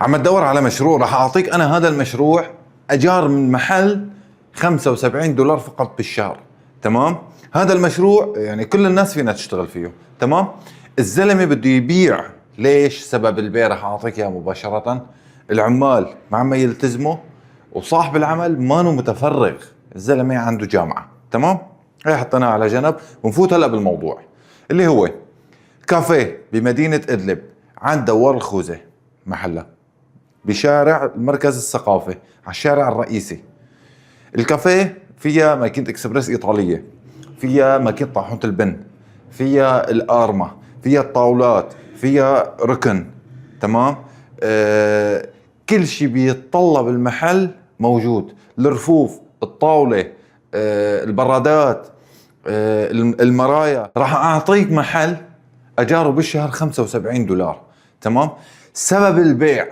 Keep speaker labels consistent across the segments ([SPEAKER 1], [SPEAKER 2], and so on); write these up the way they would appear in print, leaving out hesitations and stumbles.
[SPEAKER 1] عم تدور على مشروع، راح اعطيك انا هذا المشروع اجار من محل 75 دولار فقط بالشهر. تمام؟ هذا المشروع يعني كل الناس فينا تشتغل فيه. تمام؟ الزلمه بده يبيع. ليش؟ سبب البيع راح اعطيك اياه مباشره. العمال ما يلتزموا، وصاحب العمل مانو متفرغ. الزلمه عنده جامعه. تمام؟ هي حطيناها على جنب ونفوت هلا بالموضوع اللي هو كافيه بمدينه ادلب عند دوار الخوذه محلها، بشارع المركز الثقافي على الشارع الرئيسي. الكافيه فيها ماكينة اكسبريس ايطالية، فيها ماكينة طاحونة البن، فيها الارما، فيها الطاولات، فيها ركن. تمام؟ كل شيء بيتطلب المحل موجود. الرفوف، الطاولة، البرادات، المرايا. راح اعطيك محل اجاره بالشهر 75 دولار. تمام؟ سبب البيع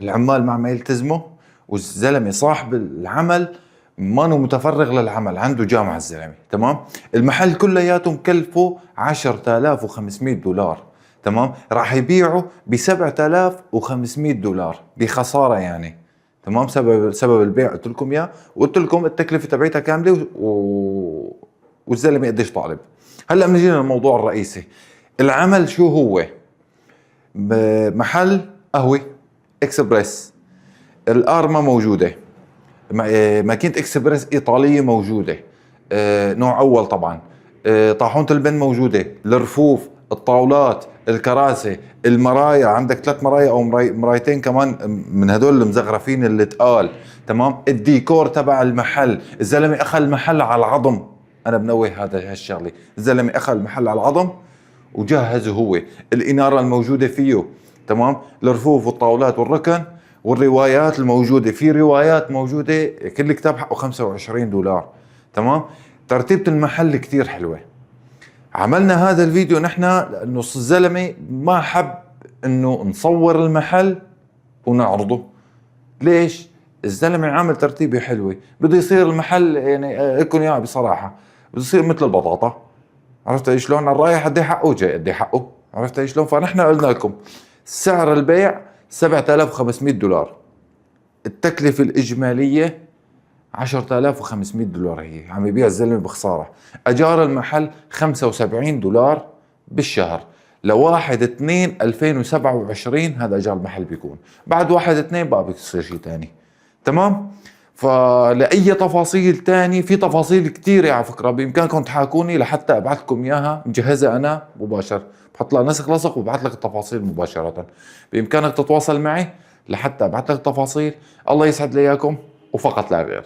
[SPEAKER 1] العمال ما يلتزموا، والزلمه صاحب العمل مانو متفرغ للعمل، عنده جامعه الزلمه. تمام؟ المحل كلياته مكلفه 10500 دولار. تمام؟ راح يبيعه ب 7500 دولار بخساره يعني. تمام؟ سبب البيع قلت لكم اياه، وقلت لكم التكلفه تبعتها كامله والزلمه قديش طالب. هلا بنجي للموضوع الرئيسي. العمل شو هو؟ محل قهوه اكسبريس، الارما موجوده، ماكينه اكسبريس ايطاليه موجوده، نوع اول طبعا، طاحونه البن موجوده، الرفوف، الطاولات، الكراسي، المرايا. عندك 3 مرايا او مرايتين كمان من هدول المزغرفين اللي تقال. تمام؟ الديكور تبع المحل، الزلمه اخذ المحل على العظم. انا بنوه هذا هالشغله، الزلمه اخذ المحل على العظم وجهزه هو. الاناره الموجوده فيه. تمام؟ الرفوف والطاولات والركن والروايات الموجودة. في روايات موجودة كل كتاب حقه 25 دولار. تمام؟ ترتيبة المحل كتير حلوة. عملنا هذا الفيديو نحن لأنه الزلمة ما حب انه نصور المحل ونعرضه. ليش؟ الزلمة عامل ترتيبة حلوة، بده يصير المحل يعني لكم اياها بصراحة، بده يصير مثل البطاطا. عرفت ايش شلون؟ الرايح قد حقه جاي قد حقه. عرفت ايش شلون؟ فنحن قلنا لكم سعر البيع 7500 دولار، التكلفة الإجمالية 10500 دولار. هي عم يبيع الزلمة بخسارة. أجار المحل 75 دولار بالشهر لواحد 2/2027. هذا أجار المحل بيكون. بعد 1/2 بقى بيصير شيء تاني. تمام؟ فلأي تفاصيل تاني، في تفاصيل كتيرة على فكرة بإمكانكم تحاكوني لحتى أبعث لكم إياها مجهزة أنا مباشر، بحط لها نسخ لصق وببعث لك التفاصيل مباشرة. بإمكانك تتواصل معي لحتى أبعث لك التفاصيل. الله يسعد لي إياكم وفقط لا غير.